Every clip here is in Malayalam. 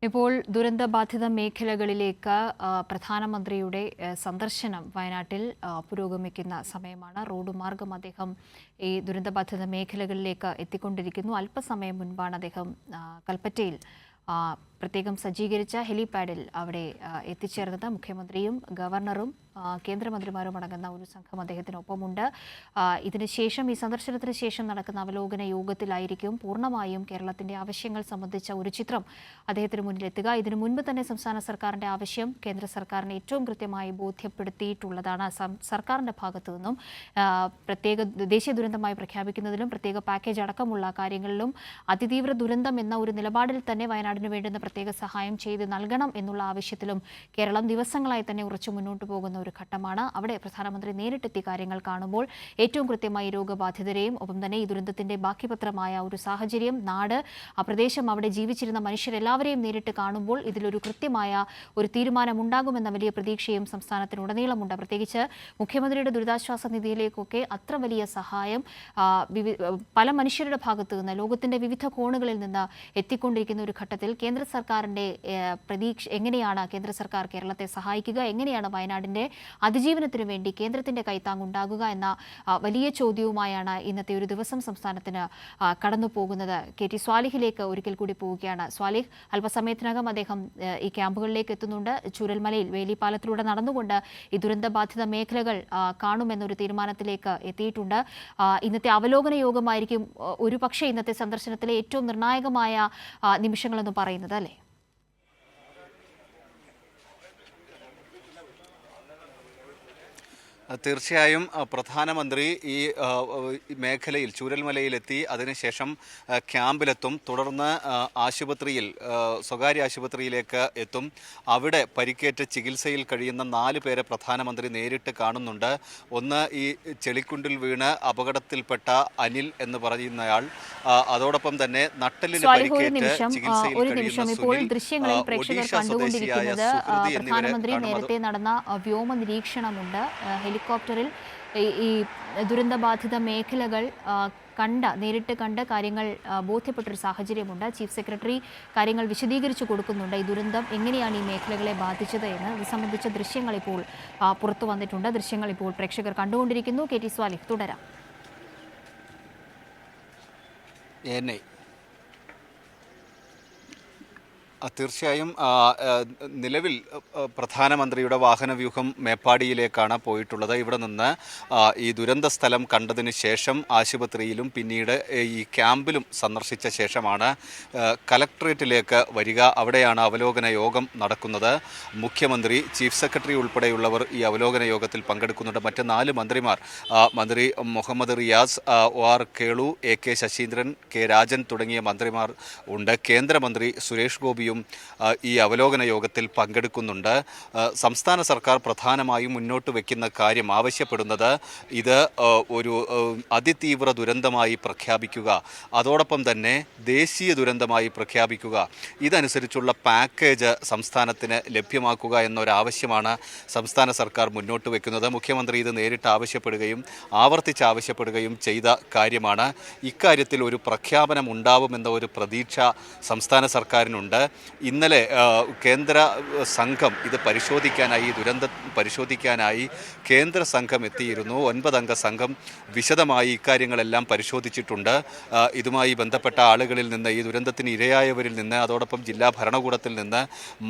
ഇപ്പോൾ ദുരന്തബാധിത മേഖലകളിലേക്ക് പ്രധാനമന്ത്രിയുടെ സന്ദർശനം വയനാട്ടിൽ പുരോഗമിക്കുന്ന സമയമാണ്. റോഡ് മാർഗം അദ്ദേഹം ഈ ദുരന്തബാധിത മേഖലകളിലേക്ക് എത്തിക്കൊണ്ടിരിക്കുന്നു. അല്പസമയം മുൻപാണ് അദ്ദേഹം കൽപ്പറ്റയിൽ പ്രത്യേകം സജ്ജീകരിച്ച ഹെലിപാഡിൽ അവിടെ എത്തിച്ചേർന്നത്. മുഖ്യമന്ത്രിയും ഗവർണറും കേന്ദ്രമന്ത്രിമാരും അടങ്ങുന്ന ഒരു സംഘം അദ്ദേഹത്തിനൊപ്പമുണ്ട്. ഇതിനുശേഷം ഈ സന്ദർശനത്തിന് ശേഷം നടക്കുന്ന അവലോകന യോഗത്തിലായിരിക്കും പൂർണ്ണമായും കേരളത്തിന്റെ ആവശ്യങ്ങൾ സംബന്ധിച്ച ഒരു ചിത്രം അദ്ദേഹത്തിന് മുന്നിലെത്തുക. ഇതിനു മുൻപ് തന്നെ സംസ്ഥാന സർക്കാരിന്റെ ആവശ്യം കേന്ദ്ര സർക്കാരിനെ ഏറ്റവും കൃത്യമായി ബോധ്യപ്പെടുത്തിയിട്ടുള്ളതാണ്. സർക്കാരിന്റെ ഭാഗത്തു നിന്നും പ്രത്യേക ദേശീയ ദുരന്തമായി പ്രഖ്യാപിക്കുന്നതിലും പ്രത്യേക പാക്കേജ് അടക്കമുള്ള കാര്യങ്ങളിലും അതിതീവ്ര ദുരന്തം എന്ന ഒരു നിലപാടിൽ തന്നെ വയനാടിന് വേണ്ടുന്ന പ്രത്യേക സഹായം ചെയ്ത് നൽകണം എന്നുള്ള ആവശ്യത്തിലും കേരളം ദിവസങ്ങളായി തന്നെ ഉറച്ചു മുന്നോട്ട് പോകുന്ന ഒരു ഘട്ടമാണ്. അവിടെ പ്രധാനമന്ത്രി നേരിട്ടെത്തി കാര്യങ്ങൾ കാണുമ്പോൾ ഏറ്റവും കൃത്യമായി രോഗബാധിതരെയും ഒപ്പം തന്നെ ഈ ദുരന്തത്തിന്റെ ബാക്കിപത്രമായ ഒരു സാഹചര്യം, നാട്, ആ പ്രദേശം, അവിടെ ജീവിച്ചിരുന്ന മനുഷ്യരെല്ലാവരെയും നേരിട്ട് കാണുമ്പോൾ ഇതിലൊരു കൃത്യമായ ഒരു തീരുമാനമുണ്ടാകുമെന്ന വലിയ പ്രതീക്ഷയും സംസ്ഥാനത്തിനുടനീളമുണ്ട്. പ്രത്യേകിച്ച് മുഖ്യമന്ത്രിയുടെ ദുരിതാശ്വാസ നിധിയിലേക്കൊക്കെ അത്ര വലിയ സഹായം പല മനുഷ്യരുടെ ഭാഗത്തു നിന്ന് ലോകത്തിന്റെ വിവിധ കോണുകളിൽ നിന്ന് എത്തിക്കൊണ്ടിരിക്കുന്ന ഒരു ഘട്ടത്തിൽ കേന്ദ്ര സർക്കാരിന്റെ പ്രതീക്ഷ എങ്ങനെയാണ് കേന്ദ്ര സർക്കാർ കേരളത്തെ സഹായിക്കുക, എങ്ങനെയാണ് വയനാടിന്റെ അതിജീവനത്തിനു വേണ്ടി കേന്ദ്രത്തിന്റെ കൈത്താങ്ങുണ്ടാകുക എന്ന വലിയ ചോദ്യവുമായാണ് ഇന്നത്തെ ഒരു ദിവസം സംസ്ഥാനത്തിന് കടന്നു പോകുന്നത്. KT സ്വാലിഹിലേക്ക് ഒരിക്കൽ കൂടി പോവുകയാണ്. സ്വാലിഹ്, അല്പസമയത്തിനകം അദ്ദേഹം ഈ ക്യാമ്പുകളിലേക്ക് എത്തുന്നുണ്ട്. ചൂരൽമലയിൽ വേലിപ്പാലത്തിലൂടെ നടന്നുകൊണ്ട് ഈ ദുരന്തബാധിത മേഖലകൾ കാണുമെന്നൊരു തീരുമാനത്തിലേക്ക് എത്തിയിട്ടുണ്ട്. ഇന്നത്തെ അവലോകന യോഗമായിരിക്കും ഒരു പക്ഷേ ഇന്നത്തെ സന്ദർശനത്തിലെ ഏറ്റവും നിർണായകമായ നിമിഷങ്ങളെന്ന് പറയുന്നത്, അല്ലേ? തീർച്ചയായും പ്രധാനമന്ത്രി ഈ മേഖലയിൽ ചൂരൽമലയിലെത്തി അതിനുശേഷം ക്യാമ്പിലെത്തും. തുടർന്ന് ആശുപത്രിയിൽ, സ്വകാര്യ ആശുപത്രിയിലേക്ക് എത്തും. അവിടെ പരിക്കേറ്റ് ചികിത്സയിൽ കഴിയുന്ന 4 പേരെ പ്രധാനമന്ത്രി നേരിട്ട് കാണുന്നുണ്ട്. ഒന്ന് ഈ ചെളിക്കുണ്ടിൽ വീണ് അപകടത്തിൽപ്പെട്ട അനിൽ എന്ന് പറയുന്നയാൾ, അതോടൊപ്പം തന്നെ നട്ടലിന് പരിക്കേറ്റ് ചികിത്സയിൽ കഴിയുന്ന സുനിൽ, ഒഡീഷ സ്വദേശിയായ സുഹൃതി എന്നിവരെ നേരത്തെ നടന്ന വ്യോമ നിരീക്ഷണമുണ്ട്. ഹെലികോപ്റ്ററിൽ ഈ ദുരന്തബാധിത മേഖലകൾ നേരിട്ട് കണ്ട് കാര്യങ്ങൾ ബോധ്യപ്പെട്ടൊരു സാഹചര്യമുണ്ട്. ചീഫ് സെക്രട്ടറി കാര്യങ്ങൾ വിശദീകരിച്ചു കൊടുക്കുന്നുണ്ട്. ഈ ദുരന്തം എങ്ങനെയാണ് ഈ മേഖലകളെ ബാധിച്ചത് എന്ന്. ഇത് സംബന്ധിച്ച ദൃശ്യങ്ങൾ ഇപ്പോൾ പുറത്തു വന്നിട്ടുണ്ട്. ദൃശ്യങ്ങൾ ഇപ്പോൾ പ്രേക്ഷകർ കണ്ടുകൊണ്ടിരിക്കുന്നു. KT സ്വാലിഹ്, തുടരാം. തീർച്ചയായും നിലവിൽ പ്രധാനമന്ത്രിയുടെ വാഹനവ്യൂഹം മേപ്പാടിയിലേക്കാണ് പോയിട്ടുള്ളത്. ഇവിടെ നിന്ന് ഈ ദുരന്ത സ്ഥലം കണ്ടതിന് ശേഷം ആശുപത്രിയിലും പിന്നീട് ഈ ക്യാമ്പിലും സന്ദർശിച്ച ശേഷമാണ് കലക്ട്രേറ്റിലേക്ക് വരിക. അവിടെയാണ് അവലോകന യോഗം നടക്കുന്നത്. മുഖ്യമന്ത്രി, ചീഫ് സെക്രട്ടറി ഉൾപ്പെടെയുള്ളവർ ഈ അവലോകന യോഗത്തിൽ പങ്കെടുക്കുന്നുണ്ട്. മറ്റ് 4 മന്ത്രിമാർ, മന്ത്രി Muhammad Riyas, OR Kelu, AK Saseendran, K Rajan തുടങ്ങിയ മന്ത്രിമാർ ഉണ്ട്. കേന്ദ്രമന്ത്രി സുരേഷ് ഗോപിയും ഈ അവലോകന യോഗത്തിൽ പങ്കെടുക്കുന്നുണ്ട്. സംസ്ഥാന സർക്കാർ പ്രധാനമായും മുന്നോട്ട് വയ്ക്കുന്ന കാര്യം, ആവശ്യപ്പെടുന്നത് ഇത് ഒരു അതിതീവ്ര ദുരന്തമായി പ്രഖ്യാപിക്കുക, അതോടൊപ്പം തന്നെ ദേശീയ ദുരന്തമായി പ്രഖ്യാപിക്കുക, ഇതനുസരിച്ചുള്ള പാക്കേജ് സംസ്ഥാനത്തിന് ലഭ്യമാക്കുക എന്നൊരാവശ്യമാണ് സംസ്ഥാന സർക്കാർ മുന്നോട്ട് വയ്ക്കുന്നത്. മുഖ്യമന്ത്രി ഇത് നേരിട്ട് ആവശ്യപ്പെടുകയും ആവർത്തിച്ച് ആവശ്യപ്പെടുകയും ചെയ്ത കാര്യമാണ്. ഇക്കാര്യത്തിൽ ഒരു പ്രഖ്യാപനം ഉണ്ടാവുമെന്ന ഒരു പ്രതീക്ഷ സംസ്ഥാന സർക്കാരിനുണ്ട്. ഇന്നലെ കേന്ദ്ര സംഘം ഇത് പരിശോധിക്കാനായി, ദുരന്തം പരിശോധിക്കാനായി കേന്ദ്ര സംഘം എത്തിയിരുന്നു. 9 അംഗ സംഘം വിശദമായി ഇക്കാര്യങ്ങളെല്ലാം പരിശോധിച്ചിട്ടുണ്ട്. ഇതുമായി ബന്ധപ്പെട്ട ആളുകളിൽ നിന്ന്, ഈ ദുരന്തത്തിന് ഇരയായവരിൽ നിന്ന്, അതോടൊപ്പം ജില്ലാ ഭരണകൂടത്തിൽ നിന്ന്,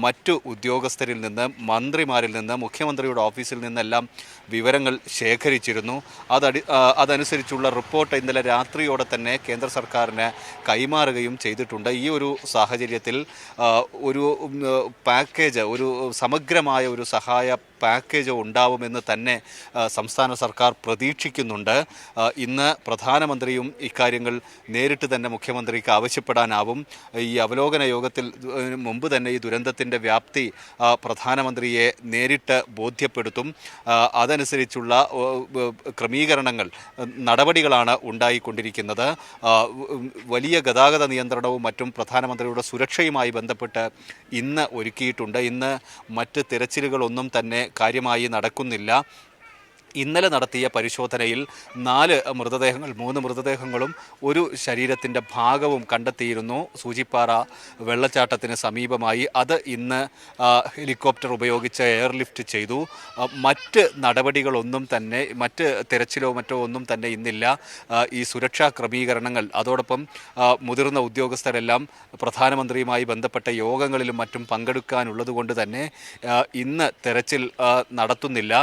മറ്റു ഉദ്യോഗസ്ഥരിൽ നിന്ന്, മന്ത്രിമാരിൽ നിന്ന്, മുഖ്യമന്ത്രിയുടെ ഓഫീസിൽ നിന്നെല്ലാം വിവരങ്ങൾ ശേഖരിച്ചിരുന്നു. അതനുസരിച്ചുള്ള റിപ്പോർട്ട് ഇന്നലെ രാത്രിയോടെ തന്നെ കേന്ദ്ര സർക്കാരിന് കൈമാറുകയും ചെയ്തിട്ടുണ്ട്. ഈ ഒരു സാഹചര്യത്തിൽ ഒരു പാക്കേജ്, ഒരു സമഗ്രമായ ഒരു സഹായ പാക്കേജ് ഉണ്ടാവുമെന്ന് തന്നെ സംസ്ഥാന സർക്കാർ പ്രതീക്ഷിക്കുന്നുണ്ട്. ഇന്ന് പ്രധാനമന്ത്രിയും ഇക്കാര്യങ്ങൾ നേരിട്ട് തന്നെ മുഖ്യമന്ത്രിക്ക് ആവശ്യപ്പെടാനാവും. ഈ അവലോകന യോഗത്തിൽ മുമ്പ് തന്നെ ഈ ദുരന്തത്തിൻ്റെ വ്യാപ്തി പ്രധാനമന്ത്രിയെ നേരിട്ട് ബോധ്യപ്പെടുത്തും. അതനുസരിച്ചുള്ള ക്രമീകരണങ്ങൾ, നടപടികളാണ് ഉണ്ടായിക്കൊണ്ടിരിക്കുന്നത്. വലിയ ഗതാഗത നിയന്ത്രണവും മറ്റും പ്രധാനമന്ത്രിയുടെ സുരക്ഷയുമായി ബന്ധപ്പെട്ട് ഇന്ന് ഒരുക്കിയിട്ടുണ്ട്. ഇന്ന് മറ്റ് തിരച്ചിലുകളൊന്നും തന്നെ കാര്യമായി നടക്കുന്നില്ല. ഇന്നലെ നടത്തിയ പരിശോധനയിൽ 4 മൃതദേഹങ്ങൾ 3 മൃതദേഹങ്ങളും ഒരു ശരീരത്തിൻ്റെ ഭാഗവും കണ്ടെത്തിയിരുന്നു സൂചിപ്പാറ വെള്ളച്ചാട്ടത്തിന് സമീപമായി. അത് ഇന്ന് ഹെലികോപ്റ്റർ ഉപയോഗിച്ച് എയർലിഫ്റ്റ് ചെയ്തു. മറ്റ് നടപടികളൊന്നും തന്നെ മറ്റ് തെരച്ചിലോ മറ്റോ ഒന്നും തന്നെ ഇന്നില്ല. ഈ സുരക്ഷാ ക്രമീകരണങ്ങൾ അതോടൊപ്പം മുതിർന്ന ഉദ്യോഗസ്ഥരെല്ലാം പ്രധാനമന്ത്രിയുമായി ബന്ധപ്പെട്ട യോഗങ്ങളിലും മറ്റും പങ്കെടുക്കാനുള്ളത് കൊണ്ട് തന്നെ ഇന്ന് തെരച്ചിൽ നടത്തുന്നില്ല.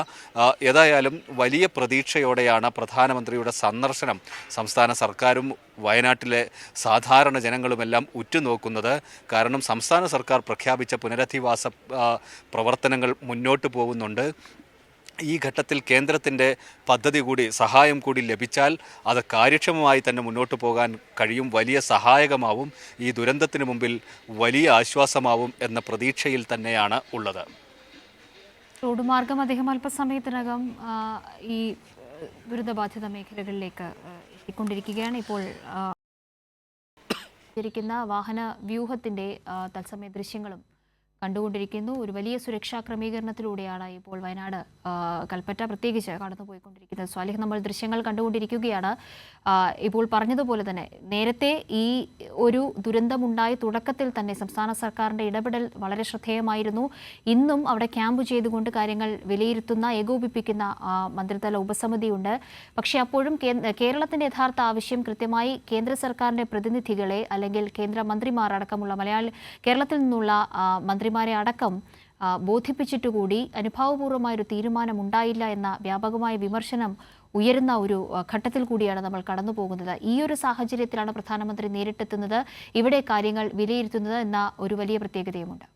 ഏതായാലും വലിയ പ്രതീക്ഷയോടെയാണ് പ്രധാനമന്ത്രിയുടെ സന്ദർശനം സംസ്ഥാന സർക്കാരും വയനാട്ടിലെ സാധാരണ ജനങ്ങളുമെല്ലാം ഉറ്റുനോക്കുന്നത്. കാരണം സംസ്ഥാന സർക്കാർ പ്രഖ്യാപിച്ച പുനരധിവാസ പ്രവർത്തനങ്ങൾ മുന്നോട്ട് പോകുന്നുണ്ട്. ഈ ഘട്ടത്തിൽ കേന്ദ്രത്തിൻ്റെ പദ്ധതി കൂടി സഹായം കൂടി ലഭിച്ചാൽ അത് കാര്യക്ഷമമായി തന്നെ മുന്നോട്ട് പോകാൻ കഴിയും, വലിയ സഹായകമാവും, ഈ ദുരന്തത്തിന് മുമ്പിൽ വലിയ ആശ്വാസമാവും എന്ന പ്രതീക്ഷയിൽ തന്നെയാണ് ഉള്ളത്. റോഡ് മാർഗം അദ്ദേഹം അല്പസമയത്തിനകം ഈ ദുരിതബാധിത മേഖലകളിലേക്ക് എത്തിക്കൊണ്ടിരിക്കുകയാണ്. ഇപ്പോൾ വാഹന വ്യൂഹത്തിൻ്റെ തത്സമയ ദൃശ്യങ്ങളും കണ്ടുകൊണ്ടിരിക്കുന്നു. ഒരു വലിയ സുരക്ഷാ ക്രമീകരണത്തിലൂടെയാണ് ഇപ്പോൾ വയനാട് കൽപ്പറ്റ പ്രത്യേകിച്ച് കടന്നുപോയിക്കൊണ്ടിരിക്കുന്നത്. സ്വാലിഹ്, നമ്മൾ ദൃശ്യങ്ങൾ കണ്ടുകൊണ്ടിരിക്കുകയാണ്. ഇപ്പോൾ പറഞ്ഞതുപോലെ തന്നെ നേരത്തെ ഈ ഒരു ദുരന്തമുണ്ടായ തുടക്കത്തിൽ തന്നെ സംസ്ഥാന സർക്കാരിൻ്റെ ഇടപെടൽ വളരെ ശ്രദ്ധേയമായിരുന്നു. ഇന്നും അവിടെ ക്യാമ്പ് ചെയ്തുകൊണ്ട് കാര്യങ്ങൾ വിലയിരുത്തുന്ന ഏകോപിപ്പിക്കുന്ന മന്ത്രിതല ഉപസമിതിയുണ്ട്. പക്ഷേ അപ്പോഴും കേരളത്തിൻ്റെ യഥാർത്ഥ ആവശ്യം കൃത്യമായി കേന്ദ്ര സർക്കാരിൻ്റെ പ്രതിനിധികളെ അല്ലെങ്കിൽ കേന്ദ്രമന്ത്രിമാർ അടക്കമുള്ള കേരളത്തിൽ നിന്നുള്ള മന്ത്രിമാരെ അടക്കം ബോധിപ്പിച്ചിട്ടുകൂടി അനുഭാവപൂർവ്വമായൊരു തീരുമാനമുണ്ടായില്ല എന്ന വ്യാപകമായ വിമർശനം ഉയരുന്ന ഒരു ഘട്ടത്തിൽ കൂടിയാണ് നമ്മൾ കടന്നു പോകുന്നത്. ഈ ഒരു സാഹചര്യത്തിലാണ് പ്രധാനമന്ത്രി നേരിട്ടെത്തുന്നത്, ഇവിടെ കാര്യങ്ങൾ വിലയിരുത്തുന്നത് എന്ന ഒരു വലിയ പ്രത്യേകതയുമുണ്ട്.